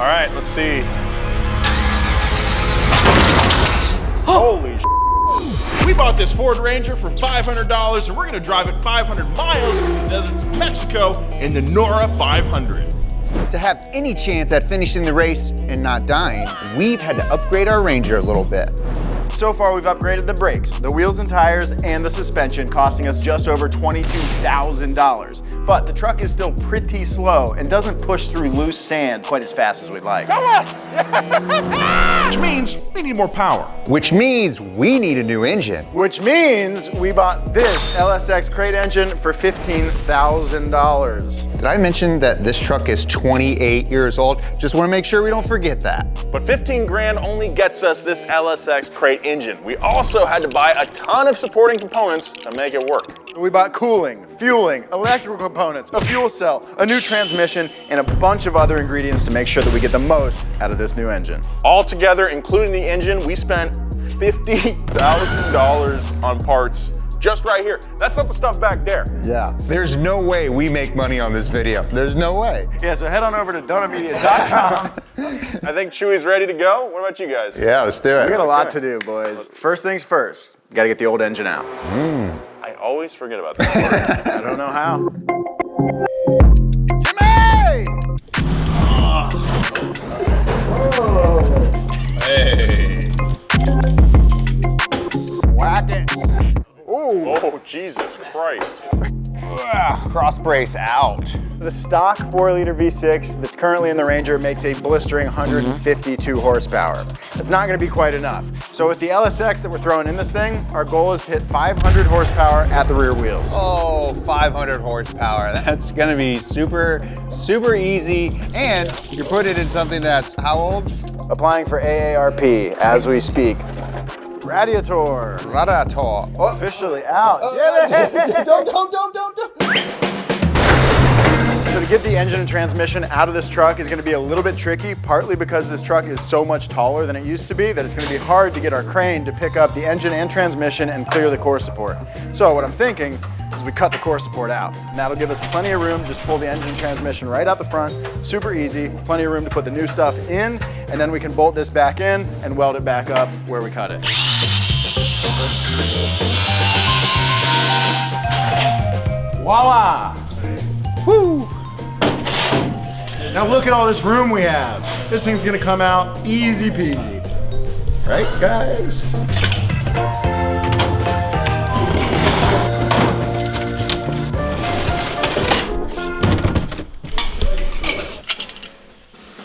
All right, let's see. Holy sh**. We bought this Ford Ranger for $500 and we're gonna drive it 500 miles through the deserts of Mexico in the Nora 500. To have any chance at finishing the race and not dying, we've had to upgrade our Ranger a little bit. So far, we've upgraded the brakes, the wheels and tires, and the suspension, costing us just over $22,000. But the truck is still pretty slow and doesn't push through loose sand quite as fast as we'd like. Come on! Which means we need more power. Which means we need a new engine. Which means we bought this LSX crate engine for $15,000. Did I mention that this truck is 28 years old? Just want to make sure we don't forget that. But 15 grand only gets us this LSX crate engine. We also had to buy a ton of supporting components to make it work. We bought cooling, fueling, electrical components, a fuel cell, a new transmission, and a bunch of other ingredients to make sure that we get the most out of this new engine. All together, including the engine, we spent $50,000 on parts just right here. That's not the stuff back there. Yeah. There's no way we make money on this video. There's no way. Yeah, so head on over to donumedia.com. I think Chewy's ready to go. What about you guys? Yeah, let's do it. We got a lot to do, boys. First things first, we gotta get the old engine out. I always forget about that. I don't know how. Jimmy! Hey. Whack it. Ooh. Oh, Jesus Christ. Cross brace out. The stock 4-liter V6 that's currently in the Ranger makes a blistering 152 horsepower. It's not gonna be quite enough. So with the LSX that we're throwing in this thing, our goal is to hit 500 horsepower at the rear wheels. Oh, 500 horsepower. That's gonna be super, super easy. And you're putting it in something that's how old? Applying for AARP as we speak. Radiator. Radiator. Officially out. Don't. So to get the engine and transmission out of this truck is gonna be a little bit tricky, partly because this truck is so much taller than it used to be that it's gonna be hard to get our crane to pick up the engine and transmission and clear the core support. So what I'm thinking is we cut the core support out. And that'll give us plenty of room, just pull the engine transmission right out the front, super easy, plenty of room to put the new stuff in, and then we can bolt this back in and weld it back up where we cut it. Voila! Woo! Now look at all this room we have. This thing's gonna come out easy peasy. Right, guys?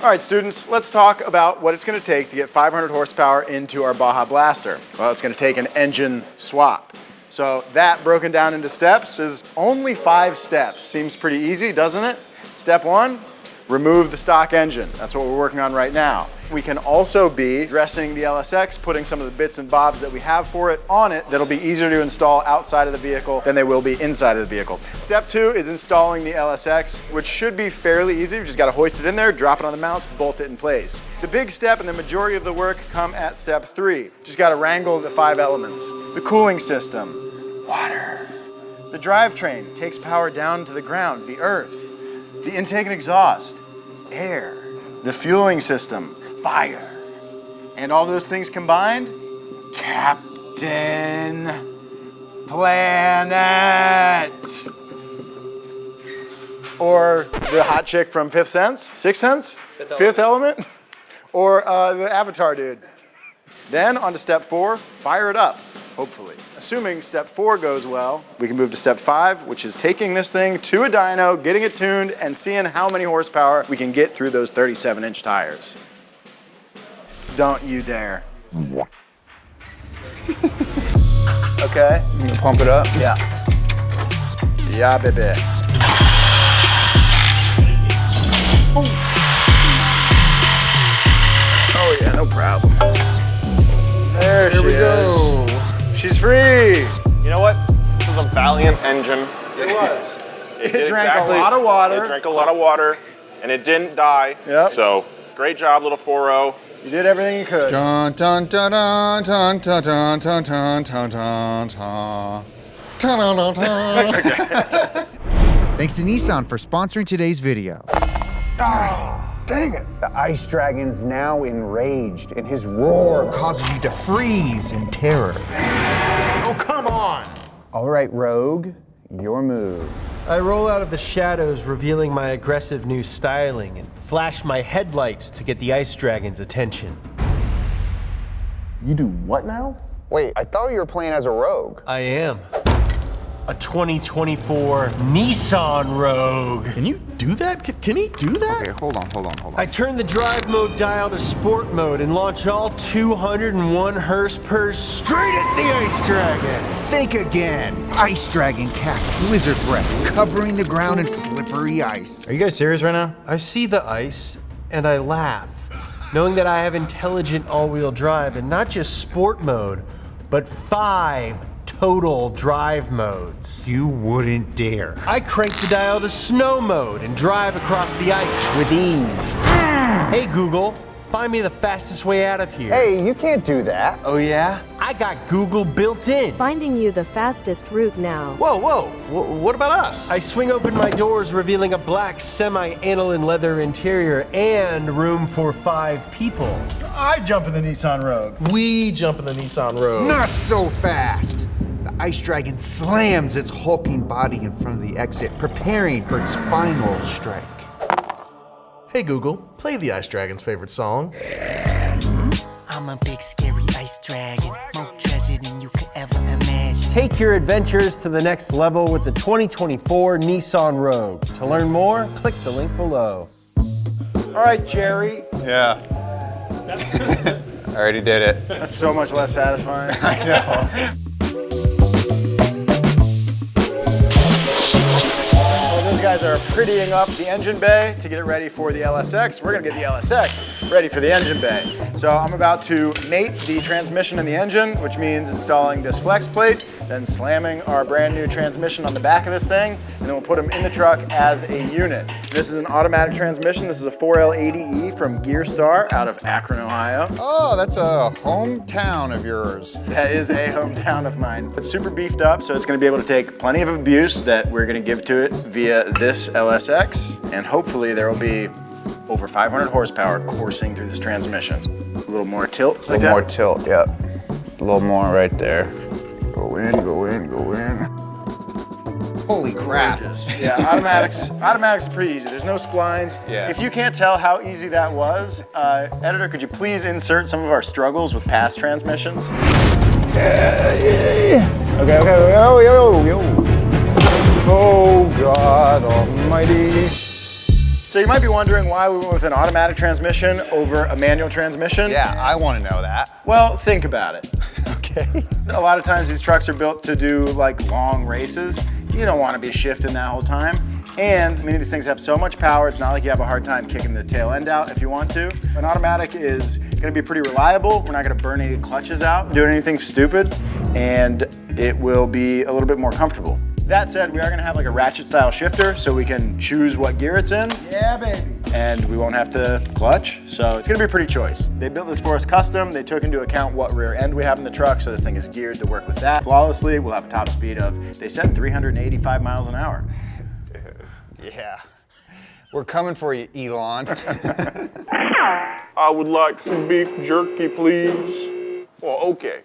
All right, students, let's talk about what it's gonna take to get 500 horsepower into our Baja Blaster. Well, it's gonna take an engine swap. So that broken down into steps is only 5 steps. Seems pretty easy, doesn't it? Step 1, remove the stock engine. That's what we're working on right now. We can also be dressing the LSX, putting some of the bits and bobs that we have for it on it that'll be easier to install outside of the vehicle than they will be inside of the vehicle. Step 2 is installing the LSX, which should be fairly easy. You just gotta hoist it in there, drop it on the mounts, bolt it in place. The big step and the majority of the work come at step 3. Just gotta wrangle the 5 elements. The cooling system, water. The drivetrain takes power down to the ground, the earth. The intake and exhaust, air. The fueling system, fire. And all those things combined, Captain Planet. Or the hot chick from Fifth Sense, Sixth Sense, Fifth Element, or the Avatar dude. Then on to step 4, fire it up, hopefully. Assuming step 4 goes well, we can move to step 5, which is taking this thing to a dyno, getting it tuned, and seeing how many horsepower we can get through those 37-inch tires. Don't you dare. Okay. You gonna pump it up? Yeah. Yeah, baby. Oh yeah, no problem. There she is. Here we go. She's free. You know what? This was a valiant engine. It was. It drank a lot of water. It drank a lot of water, and it didn't die. Yep. So, great job, little 4.0. You did everything you could. Dun dun dun dun dun dun dun dun dun dun dun dun. Thanks to Nissan for sponsoring today's video. Dang it. The ice dragon's now enraged, and his roar causes you to freeze in terror. Oh, come on! All right, Rogue, your move. I roll out of the shadows, revealing my aggressive new styling, and flash my headlights to get the ice dragon's attention. You do what now? Wait, I thought you were playing as a rogue. I am. A 2024 Nissan Rogue. Can you do that? Can he do that? Okay, hold on. I turn the drive mode dial to sport mode and launch all 201 horsepower straight at the ice dragon. Think again. Ice Dragon casts blizzard breath, covering the ground in slippery ice. Are you guys serious right now? I see the ice and I laugh, knowing that I have intelligent all-wheel drive and not just sport mode, but 5 total drive modes. You wouldn't dare. I crank the dial to snow mode and drive across the ice with ease. Hey Google, find me the fastest way out of here. Hey, you can't do that. Oh yeah? I got Google built in. Finding you the fastest route now. Whoa, what about us? I swing open my doors, revealing a black semi-aniline leather interior and room for 5 people. I jump in the Nissan Rogue. We jump in the Nissan Rogue. Not so fast. The Ice Dragon slams its hulking body in front of the exit, preparing for its final strike. Hey Google, play the Ice Dragon's favorite song. I'm a big scary ice dragon, more treasure than you could ever imagine. Take your adventures to the next level with the 2024 Nissan Rogue. To learn more, click the link below. All right, Jerry. Yeah. I already did it. That's so much less satisfying. I know. Those guys are prettying up the engine bay to get it ready for the LSX. We're gonna get the LSX ready for the engine bay. So I'm about to mate the transmission and the engine, which means installing this flex plate, then slamming our brand new transmission on the back of this thing, and then we'll put them in the truck as a unit. This is an automatic transmission. This is a 4L80E from Gearstar out of Akron, Ohio. Oh, that's a hometown of yours. That is a hometown of mine. It's super beefed up, so it's gonna be able to take plenty of abuse that we're gonna give to it via this LSX, and hopefully there will be over 500 horsepower coursing through this transmission. A little more tilt like that. A little more tilt, yep. A little more right there. Go in, go in, go in. Holy crap. Yeah, automatics is pretty easy. There's no splines. Yeah. If you can't tell how easy that was, editor, could you please insert some of our struggles with past transmissions? Okay, yo. Oh, God almighty. So you might be wondering why we went with an automatic transmission over a manual transmission. Yeah, I want to know that. Well, think about it. Okay. A lot of times these trucks are built to do like long races. You don't want to be shifting that whole time. And I mean, these things have so much power, it's not like you have a hard time kicking the tail end out if you want to. An automatic is gonna be pretty reliable. We're not gonna burn any clutches out, doing anything stupid, and it will be a little bit more comfortable. That said, we are gonna have like a ratchet style shifter so we can choose what gear it's in. Yeah, baby. And we won't have to clutch, so it's gonna be a pretty choice. They built this for us custom. They took into account what rear end we have in the truck, so this thing is geared to work with that flawlessly. We'll have a top speed of, they said 385 miles an hour. Yeah. We're coming for you, Elon. I would like some beef jerky, please. Well, okay.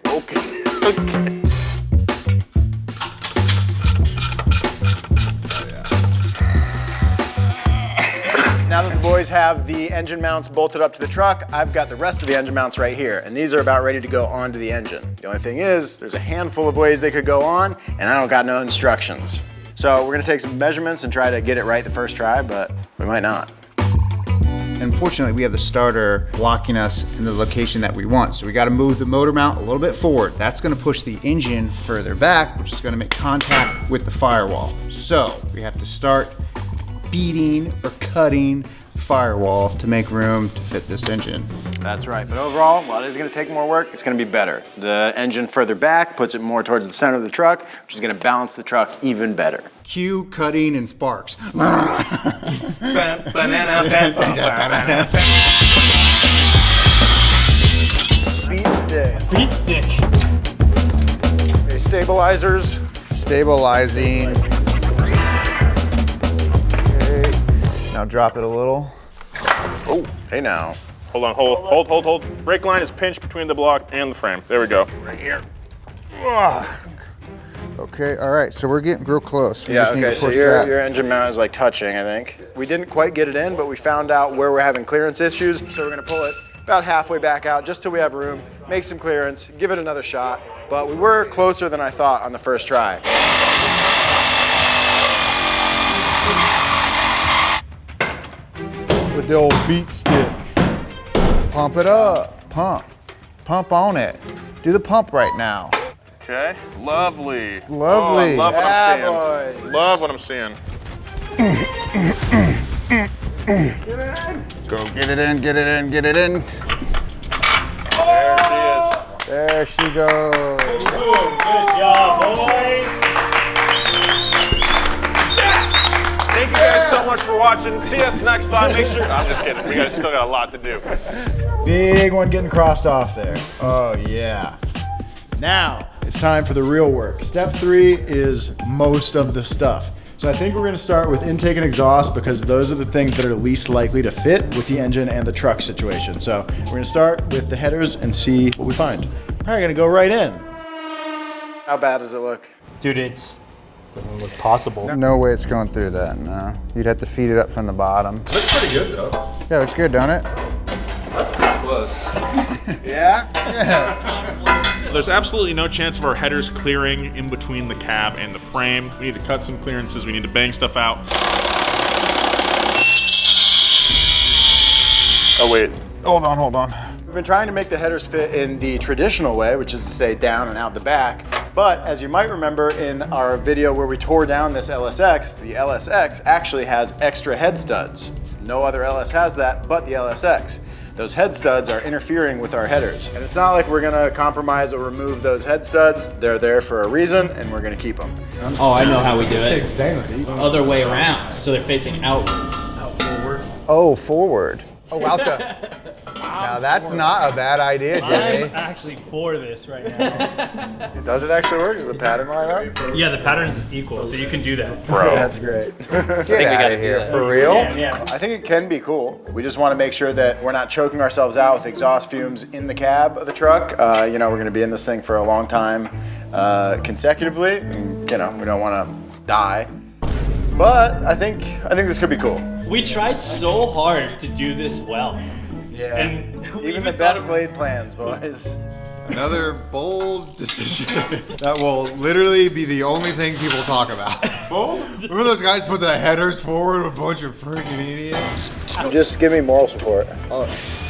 Now that the boys have the engine mounts bolted up to the truck, I've got the rest of the engine mounts right here, and these are about ready to go onto the engine. The only thing is, there's a handful of ways they could go on, and I don't got no instructions. So we're gonna take some measurements and try to get it right the first try, but we might not. Unfortunately, we have the starter blocking us in the location that we want. So we got to move the motor mount a little bit forward. That's going to push the engine further back, which is going to make contact with the firewall. So we have to start beating or cutting firewall to make room to fit this engine. That's right, but overall, while it is gonna take more work, it's gonna be better. The engine further back puts it more towards the center of the truck, which is gonna balance the truck even better. Cue cutting and sparks. Beat stick. Okay, stabilizers. Stabilizing. Okay. Now drop it a little. Oh, hey now. Hold on, hold. Brake line is pinched between the block and the frame. There we go. Right here. Okay, all right, so we're getting real close. We Yeah, just need okay, to so push your that. engine mount is like touching, I think. We didn't quite get it in, but we found out where we're having clearance issues, so we're gonna pull it about halfway back out just till we have room, make some clearance, give it another shot. But we were closer than I thought on the first try. With the old beat stick. Pump it up, pump. Pump on it. Do the pump right now. Okay, lovely. Lovely. Oh, I love what Yeah, I'm seeing. boys. Love what I'm seeing. Go get it in, get it in, get it in. There she is. There she goes. Good job, boy. Thank you guys so much for watching. See us next time. Make sure. I'm just kidding. We still got a lot to do. Big one getting crossed off there. Oh yeah. Now it's time for the real work. Step 3 is most of the stuff. So I think we're gonna start with intake and exhaust because those are the things that are least likely to fit with the engine and the truck situation. So we're gonna start with the headers and see what we find. Probably gonna go right in. How bad does it look? Dude, doesn't look possible. No way it's going through that, no. You'd have to feed it up from the bottom. Looks pretty good though. Yeah, looks good, don't it? Yeah? There's absolutely no chance of our headers clearing in between the cab and the frame. We need to cut some clearances. We need to bang stuff out. Oh, wait. Hold on. We've been trying to make the headers fit in the traditional way, which is to say down and out the back. But as you might remember in our video where we tore down this LSX, the LSX actually has extra head studs. No other LS has that but the LSX. Those head studs are interfering with our headers. And it's not like we're gonna compromise or remove those head studs. They're there for a reason and we're gonna keep them. Oh, I know how we do it. Take stainless. Other way around, so they're facing out. Oh, forward. Oh, out the. Now that's not a bad idea, Jimmy. I'm actually for this right now. Does it actually work? Does the pattern line up? Yeah, the pattern's equal, so you can do that. Bro. That's great. Get out of here. For real? Yeah. I think it can be cool. We just want to make sure that we're not choking ourselves out with exhaust fumes in the cab of the truck. You know, we're going to be in this thing for a long time consecutively. And, you know, we don't want to die. But I think this could be cool. We tried so hard to do this well. Yeah. And Even the best laid plans, boys. Another bold decision that will literally be the only thing people talk about. Remember those guys put the headers forward with a bunch of freaking idiots? Just give me moral support.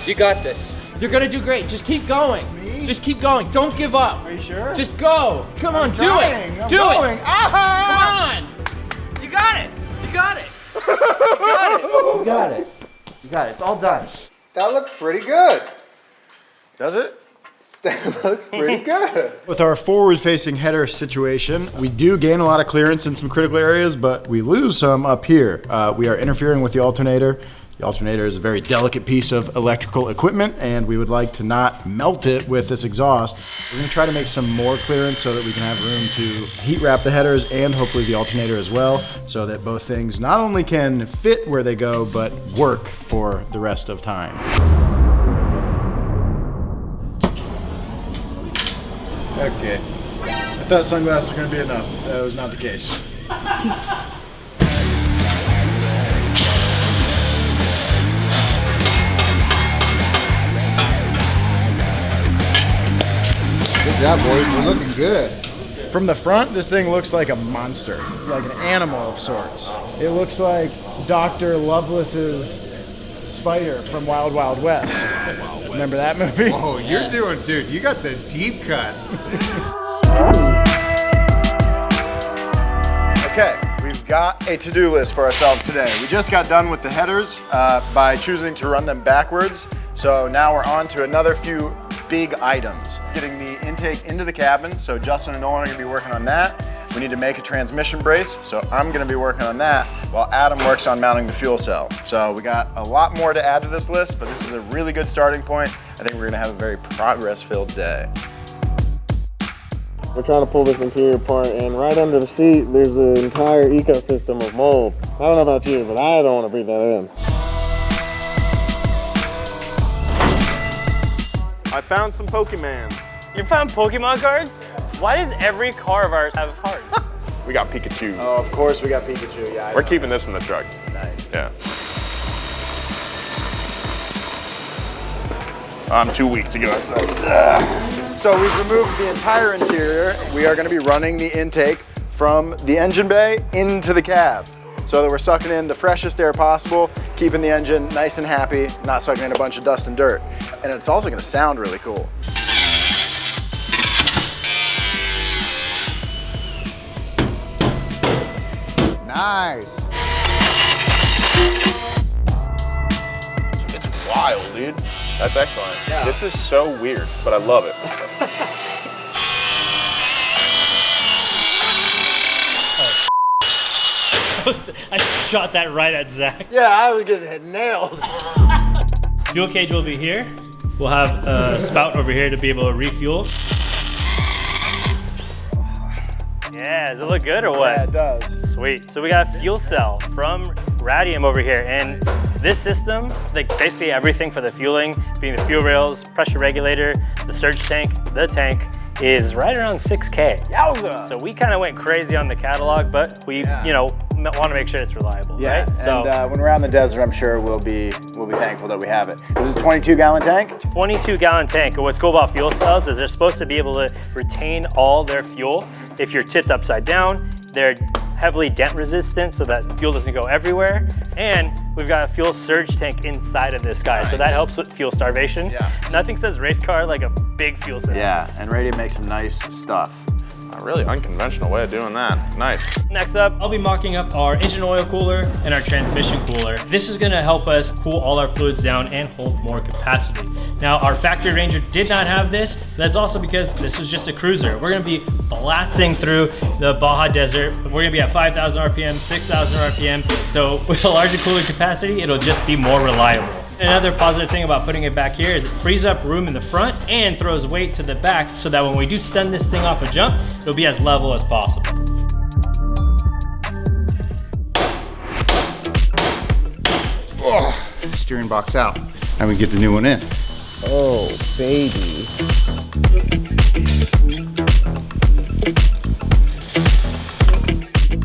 You got this. You're gonna do great. Just keep going. Just keep going. Don't give up. Are you sure? Just go. Come on, do it. Do it. Come on. You got it. You got it. You got it. You got it. It's all done. That looks pretty good. Does it? That looks pretty good. With our forward-facing header situation, we do gain a lot of clearance in some critical areas, but we lose some up here. We are interfering with the alternator. The alternator is a very delicate piece of electrical equipment, and we would like to not melt it with this exhaust. We're gonna try to make some more clearance so that we can have room to heat wrap the headers and hopefully the alternator as well, so that both things not only can fit where they go, but work for the rest of time. Okay. I thought sunglasses were gonna be enough. That was not the case. Good job, boys. We're looking good. From the front, this thing looks like a monster, like an animal of sorts. It looks like Dr. Lovelace's spider from Wild Wild West. Remember that movie? Oh, you're doing, dude, you got the deep cuts. Okay, we've got a to-do list for ourselves today. We just got done with the headers by choosing to run them backwards. So now we're on to another few big items. Getting the intake into the cabin, so Justin and Nolan are gonna be working on that. We need to make a transmission brace, so I'm gonna be working on that, while Adam works on mounting the fuel cell. So we got a lot more to add to this list, but this is a really good starting point. I think we're gonna have a very progress-filled day. We're trying to pull this interior apart, and right under the seat, there's an entire ecosystem of mold. I don't know about you, but I don't want to breathe that in. I found some Pokemans. You found Pokemon cards? Why does every car of ours have cards? We got Pikachu. Oh, of course we got Pikachu. Yeah, We're keeping this in the truck. Nice. Yeah. I'm too weak to go outside. So we've removed the entire interior. We are going to be running the intake from the engine bay into the cab, so that we're sucking in the freshest air possible, keeping the engine nice and happy, not sucking in a bunch of dust and dirt. And it's also going to sound really cool. Nice. It's wild, dude. That's excellent. Yeah. This is so weird, but I love it. I shot that right at Zach. Yeah, I was getting nailed. Fuel cage will be here. We'll have a spout over here to be able to refuel. Yeah, does it look good or what? Yeah, it does. Sweet. So we got a fuel cell from Radium over here, and this system, like basically everything for the fueling, being the fuel rails, pressure regulator, the surge tank, the tank, is right around 6K. Yowza! So we kind of went crazy on the catalog, but we, you know, want to make sure it's reliable. Yeah, right? So, and when we're out in the desert, I'm sure we'll be thankful that we have it. This is a 22-gallon tank? 22-gallon tank. And what's cool about fuel cells is they're supposed to be able to retain all their fuel. If you're tipped upside down, they're heavily dent resistant so that fuel doesn't go everywhere. And we've got a fuel surge tank inside of this guy, so that helps with fuel starvation. Yeah. Nothing says race car like a big fuel cell. Yeah, and Radium makes some nice stuff. A really unconventional way of doing that. Nice. Next up, I'll be mocking up our engine oil cooler and our transmission cooler. This is gonna help us cool all our fluids down and hold more capacity. Now, our factory Ranger did not have this. That's also because this was just a cruiser. We're gonna be blasting through the Baja Desert. We're gonna be at 5,000 RPM, 6,000 RPM. So with a larger cooling capacity, it'll just be more reliable. Another positive thing about putting it back here is it frees up room in the front and throws weight to the back so that when we do send this thing off a jump, it'll be as level as possible. Oh, steering box out. And we get the new one in. Oh, baby.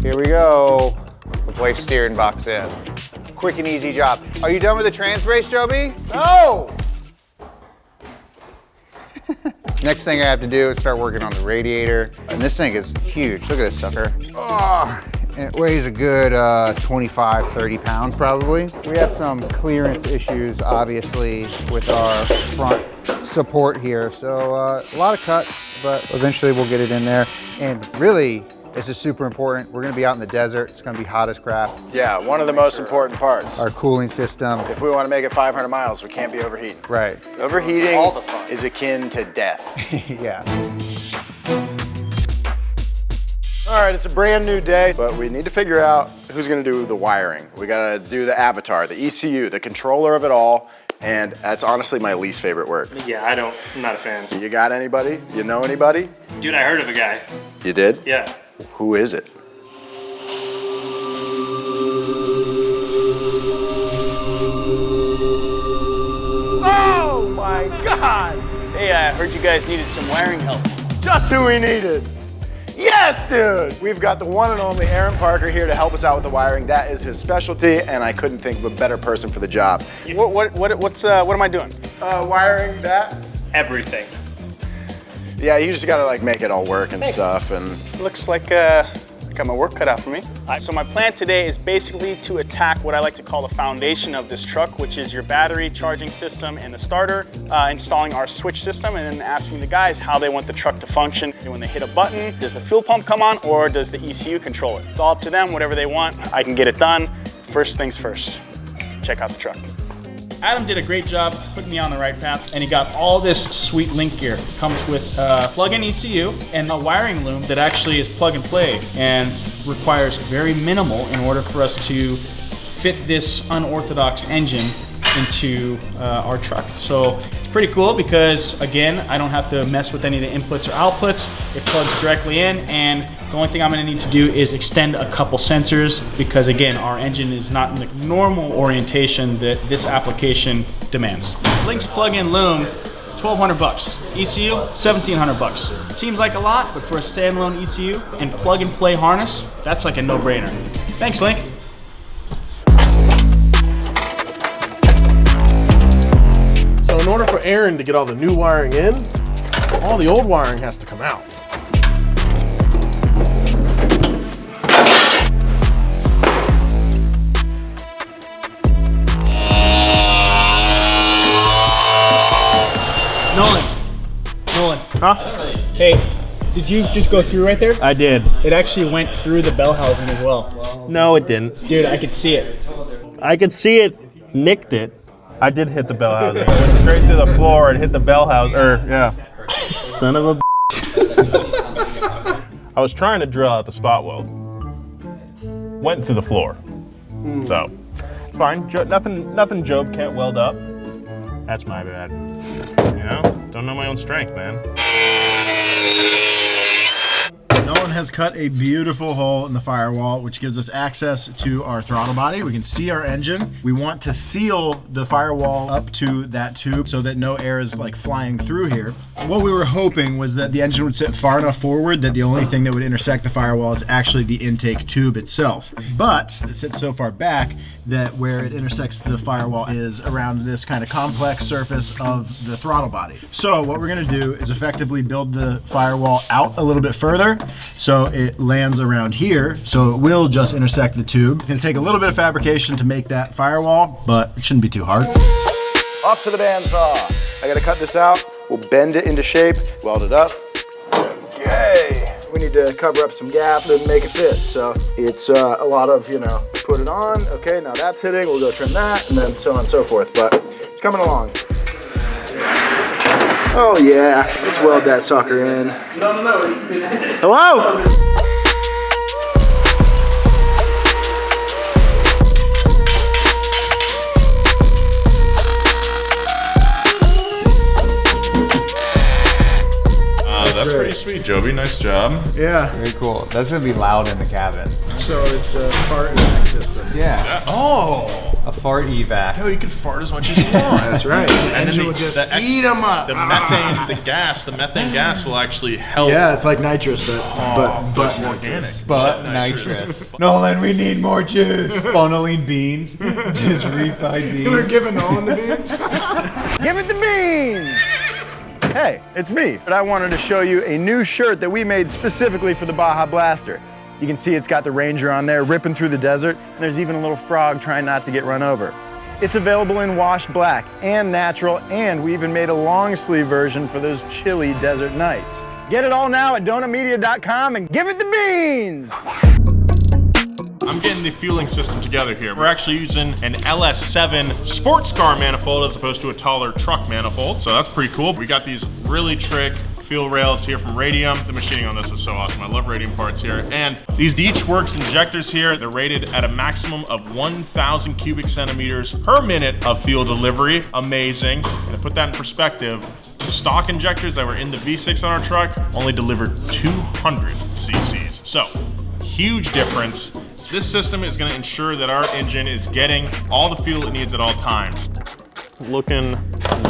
Here we go. Replace steering box in. Quick and easy job. Are you done with the trans brace, Joby? No! Next thing I have to do is start working on the radiator. And this thing is huge. Look at this sucker. Oh, it weighs a good 25, 30 pounds probably. We have some clearance issues, obviously, with our front support here. So a lot of cuts, but eventually we'll get it in there. And really, this is super important. We're gonna be out in the desert. It's gonna be hot as crap. Yeah, one of the most important parts. Our cooling system. If we want to make it 500 miles, we can't be overheating. Right. Overheating is akin to death. Yeah. All right, it's a brand new day, but we need to figure out who's gonna do the wiring. We gotta do the avatar, the ECU, the controller of it all, and that's honestly my least favorite work. Yeah, I'm not a fan. You got anybody? You know anybody? Dude, I heard of a guy. You did? Yeah. Who is it? Oh my God! Hey, I heard you guys needed some wiring help. Just who we needed. Yes, dude! We've got the one and only Aaron Parker here to help us out with the wiring. That is his specialty, and I couldn't think of a better person for the job. What am I doing? Wiring that? Everything. Yeah, you just gotta like make it all work and stuff. And Looks like got my work cut out for me. So my plan today is basically to attack what I like to call the foundation of this truck, which is your battery charging system and the starter, installing our switch system, and then asking the guys how they want the truck to function. And when they hit a button, does the fuel pump come on or does the ECU control it? It's all up to them, whatever they want. I can get it done. First things first, check out the truck. Adam did a great job putting me on the right path, and he got all this sweet link gear. It comes with plug-in ECU and a wiring loom that actually is plug and play and requires very minimal in order for us to fit this unorthodox engine into our truck. So it's pretty cool because, again, I don't have to mess with any of the inputs or outputs. It plugs directly in, and the only thing I'm going to need to do is extend a couple sensors because, again, our engine is not in the normal orientation that this application demands. Link's plug-in loom 1,200 bucks. ECU, 1,700 bucks. Seems like a lot, but for a standalone ECU and plug and play harness, that's like a no-brainer. Thanks, Link. So in order for Aaron to get all the new wiring in, all the old wiring has to come out. Nolan. Huh? Hey, did you just go through right there? I did. It actually went through the bell housing as well. No, it didn't. Dude, I could see it. I could see it, nicked it. I did hit the bell housing. It went straight through the floor and hit the bell housing. Yeah. Son of a I was trying to drill out the spot weld. Went through the floor. So, it's fine. Nothing Job can't weld up. That's my bad. You know? Don't know my own strength, man. Nolan has cut a beautiful hole in the firewall, which gives us access to our throttle body. We can see our engine. We want to seal the firewall up to that tube so that no air is like flying through here. What we were hoping was that the engine would sit far enough forward that the only thing that would intersect the firewall is actually the intake tube itself. But it sits so far back that where it intersects the firewall is around this kind of complex surface of the throttle body. So what we're gonna do is effectively build the firewall out a little bit further so it lands around here, so it will just intersect the tube. It's gonna take a little bit of fabrication to make that firewall, but it shouldn't be too hard. Off to the bandsaw. I gotta cut this out. We'll bend it into shape, weld it up. Okay. We need to cover up some gap and make it fit. So it's a lot of, put it on. Okay, now that's hitting. We'll go trim that, and then so on and so forth. But it's coming along. Oh yeah, let's weld that sucker in. Hello? That's pretty sweet, Joby. Nice job. Yeah. Very cool. That's gonna be loud in the cabin. So it's a fart evac system. Yeah. Oh. A fart evac. No, you can fart as much as you want. That's right. And Engine then will just eat them up. The methane gas will actually help. Yeah, it's like nitrous, but organic. But nitrous. Nolan, we need more juice. Funneling beans. Just refried beans. We're giving Nolan the beans. Give it the beans! Hey, it's me. But I wanted to show you a new shirt that we made specifically for the Baja Blaster. You can see it's got the Ranger on there ripping through the desert, and there's even a little frog trying not to get run over. It's available in washed black and natural, and we even made a long sleeve version for those chilly desert nights. Get it all now at donamedia.com and give it the beans! I'm getting the fueling system together here. We're actually using an LS7 sports car manifold as opposed to a taller truck manifold. So that's pretty cool. We got these really trick fuel rails here from Radium. The machining on this is so awesome. I love Radium parts here. And these Works injectors here, they're rated at a maximum of 1,000 cubic centimeters per minute of fuel delivery. Amazing. And to put that in perspective, the stock injectors that were in the V6 on our truck only delivered 200 cc's. So, huge difference. This system is going to ensure that our engine is getting all the fuel it needs at all times. Looking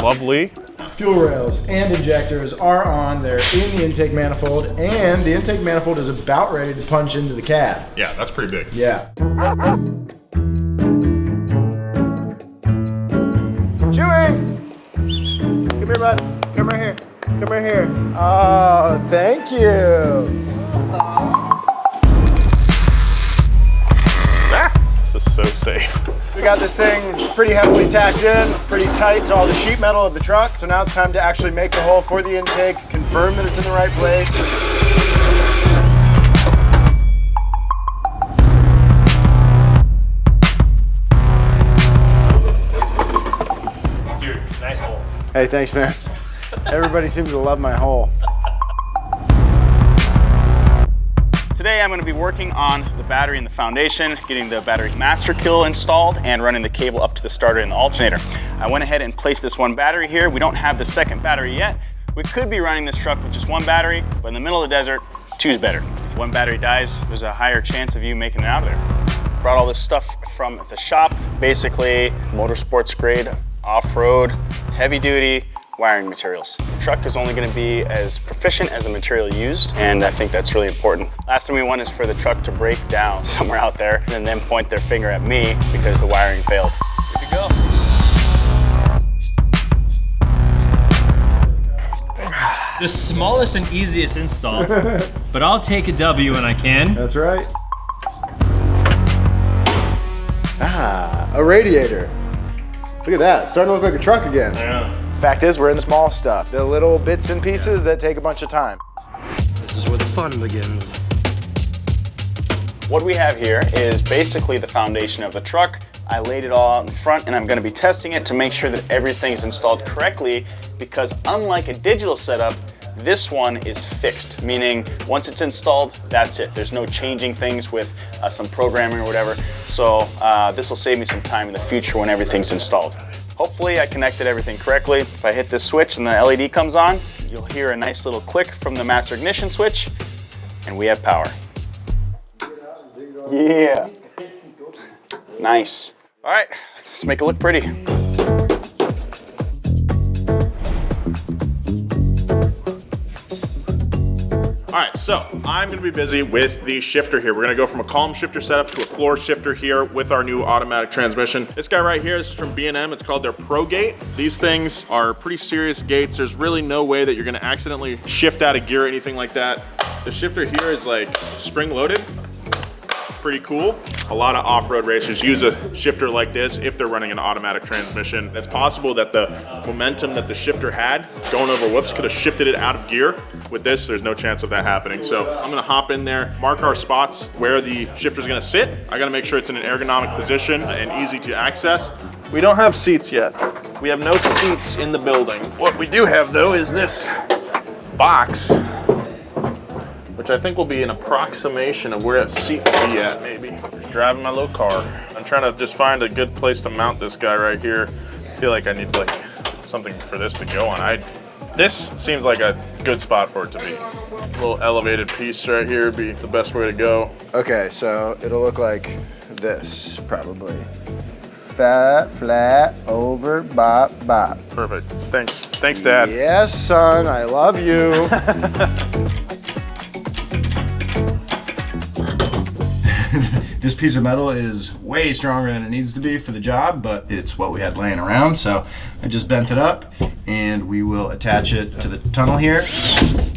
lovely. Fuel rails and injectors are on. They're in the intake manifold, and the intake manifold is about ready to punch into the cab. Yeah, that's pretty big. Yeah. Chewing! Come here, bud. Come right here. Come right here. Oh, thank you. This is so safe. We got this thing pretty heavily tacked in, pretty tight to all the sheet metal of the truck. So now it's time to actually make the hole for the intake, confirm that it's in the right place. Dude, nice hole. Hey, thanks, man. Everybody seems to love my hole. Today I'm going to be working on the battery and the foundation, getting the battery master kill installed and running the cable up to the starter and the alternator. I went ahead and placed this one battery here. We don't have the second battery yet. We could be running this truck with just one battery, but in the middle of the desert, two's better. If one battery dies, there's a higher chance of you making it out of there. Brought all this stuff from the shop, basically motorsports grade, off-road, heavy duty, wiring materials. The truck is only going to be as proficient as the material used, and I think that's really important. Last thing we want is for the truck to break down somewhere out there and then point their finger at me because the wiring failed. Good to go. The smallest and easiest install, but I'll take a W when I can. That's right. Ah, a radiator. Look at that, it's starting to look like a truck again. Yeah. Fact is, we're in the small stuff, the little bits and pieces that take a bunch of time. This is where the fun begins. What we have here is basically the foundation of the truck. I laid it all out in front, and I'm going to be testing it to make sure that everything's installed correctly, because unlike a digital setup, this one is fixed, meaning once it's installed, that's it. There's no changing things with some programming or whatever. So this will save me some time in the future when everything's installed. Hopefully I connected everything correctly. If I hit this switch and the LED comes on, you'll hear a nice little click from the master ignition switch, and we have power. Yeah. Nice. All right, let's make it look pretty. All right, so I'm gonna be busy with the shifter here. We're gonna go from a column shifter setup to a floor shifter here with our new automatic transmission. This guy right here is from B&M. It's called their Pro Gate. These things are pretty serious gates. There's really no way that you're gonna accidentally shift out of gear or anything like that. The shifter here is like spring loaded. Pretty cool. A lot of off-road racers use a shifter like this if they're running an automatic transmission. It's possible that the momentum that the shifter had going over whoops could have shifted it out of gear. With this, there's no chance of that happening. So I'm gonna hop in there, mark our spots where the shifter's gonna sit. I gotta make sure it's in an ergonomic position and easy to access. We don't have seats yet. We have no seats in the building. What we do have though is this box, which I think will be an approximation of where a seat will be at, maybe. Just driving my little car. I'm trying to just find a good place to mount this guy right here. I feel like I need like something for this to go on. This seems like a good spot for it to be. A little elevated piece right here would be the best way to go. Okay, so it'll look like this, probably. Fat, flat, over, bop, bop. Perfect. Thanks, Dad. Yes, son, I love you. This piece of metal is way stronger than it needs to be for the job, but it's what we had laying around, so I just bent it up, and we will attach it to the tunnel here.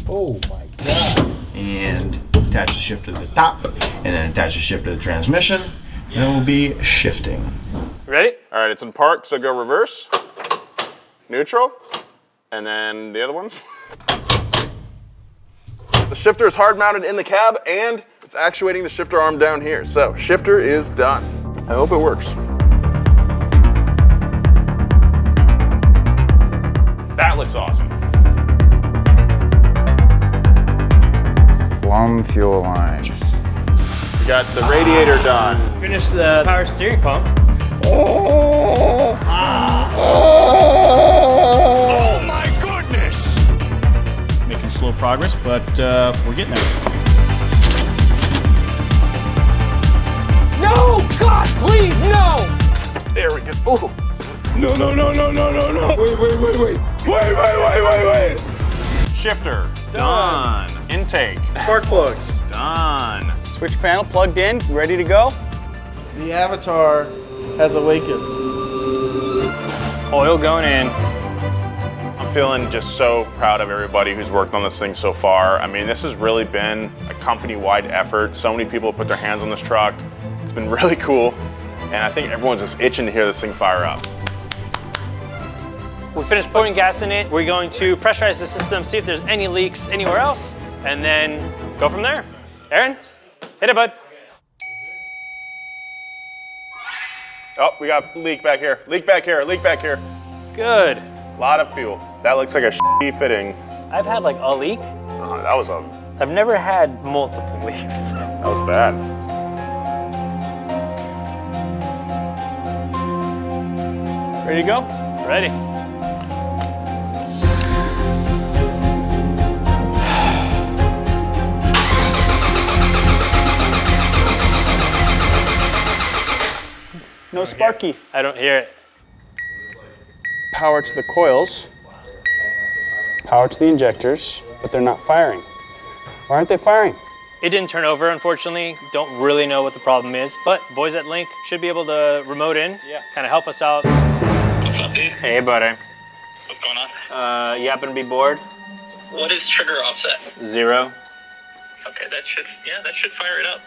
Oh my God. And attach the shifter to the top, and then attach the shifter to the transmission, and then we'll be shifting. Ready? All right, it's in park, so go reverse, neutral, and then the other ones. The shifter is hard mounted in the cab and it's actuating the shifter arm down here. So shifter is done. I hope it works. That looks awesome. Plum fuel lines. We got the radiator done. Finish the power steering pump. Oh my goodness! Making slow progress, but we're getting there. No! God, please, no! There we go. Oh. No, no, no, no, no, no, no. Wait. Shifter, done. Intake. Spark plugs. Done. Switch panel plugged in, ready to go. The Avatar has awakened. Oil going in. I'm feeling just so proud of everybody who's worked on this thing so far. I mean, this has really been a company-wide effort. So many people put their hands on this truck. It's been really cool, and I think everyone's just itching to hear this thing fire up. We finished pouring gas in it. We're going to pressurize the system, see if there's any leaks anywhere else, and then go from there. Aaron, hit it, bud. Oh, we got leak back here. Leak back here. Leak back here. Good. A lot of fuel. That looks like a shitty fitting. I've had like a leak. That was a... I've never had multiple leaks. That was bad. Ready to go? Ready. No sparky. I don't hear it. Power to the coils. Power to the injectors, but they're not firing. Why aren't they firing? It didn't turn over, unfortunately. Don't really know what the problem is, but boys at Link should be able to remote in, kind of help us out. What's up, dude? Hey, buddy. What's going on? You happen to be bored? What is trigger offset? 0. Okay, that should fire it up.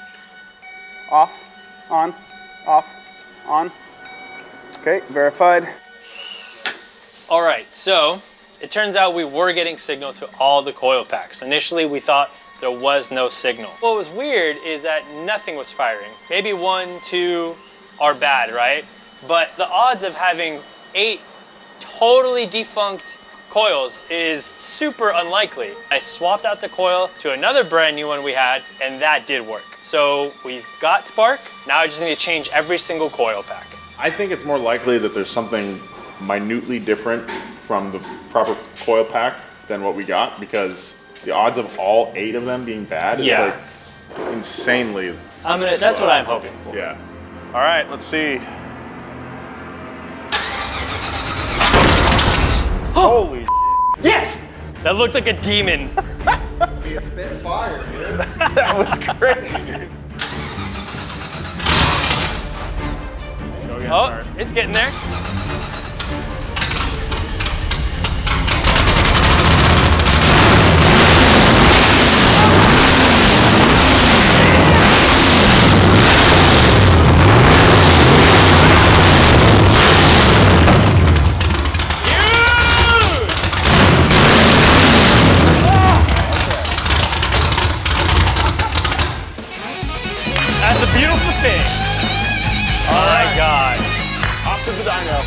Off, on, off, on. Okay, verified. All right, so it turns out we were getting signal to all the coil packs. Initially, we thought there was no signal. What was weird is that nothing was firing. Maybe 1, 2 are bad, right? But the odds of having 8 totally defunct coils is super unlikely. I swapped out the coil to another brand new one we had, and that did work. So we've got spark. Now I just need to change every single coil pack. I think it's more likely that there's something minutely different from the proper coil pack than what we got, because the odds of all 8 of them being bad is like insanely. That's what I'm hoping for. Yeah. All right, let's see. Holy shit. Yes! That looked like a demon. Be a spitfire, dude. That was crazy. Oh, it's getting there. That's a beautiful thing. Oh my God. Off to the dyno.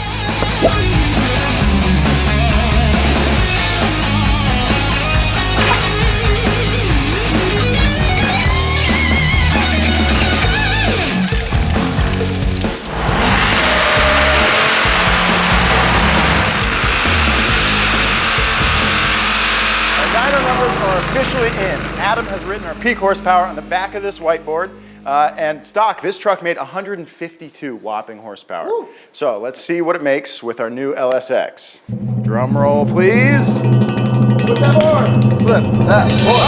Our dyno numbers are officially in. Adam has written our peak horsepower on the back of this whiteboard. And stock, this truck made 152 whopping horsepower. Woo. So let's see what it makes with our new LSX. Drum roll, please. Flip that board. Flip that board.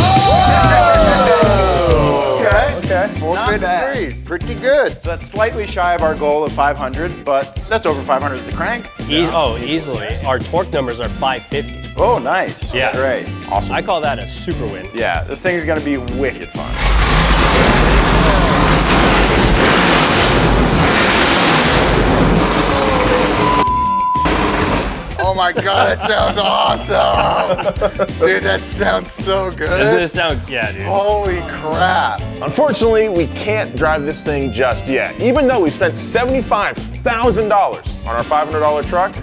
Okay. 453. Pretty good. So that's slightly shy of our goal of 500, but that's over 500 at the crank. Easily. Our torque numbers are 550. Oh, nice. Yeah. Great. Awesome. I call that a super win. Yeah, this thing is going to be wicked fun. Oh my God, that sounds awesome. Dude, that sounds so good. Doesn't it sound, yeah, dude. Holy crap. Unfortunately, we can't drive this thing just yet. Even though we spent $75,000 on our $500 truck,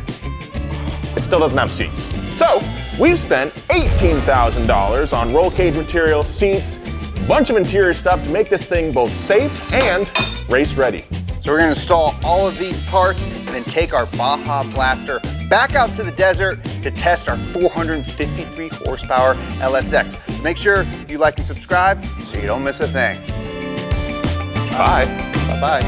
it still doesn't have seats. So we've spent $18,000 on roll cage material, seats, a bunch of interior stuff to make this thing both safe and race ready. So we're gonna install all of these parts and then take our Baja Blaster back out to the desert to test our 453 horsepower LSX. So make sure you like and subscribe so you don't miss a thing. Bye. Bye-bye.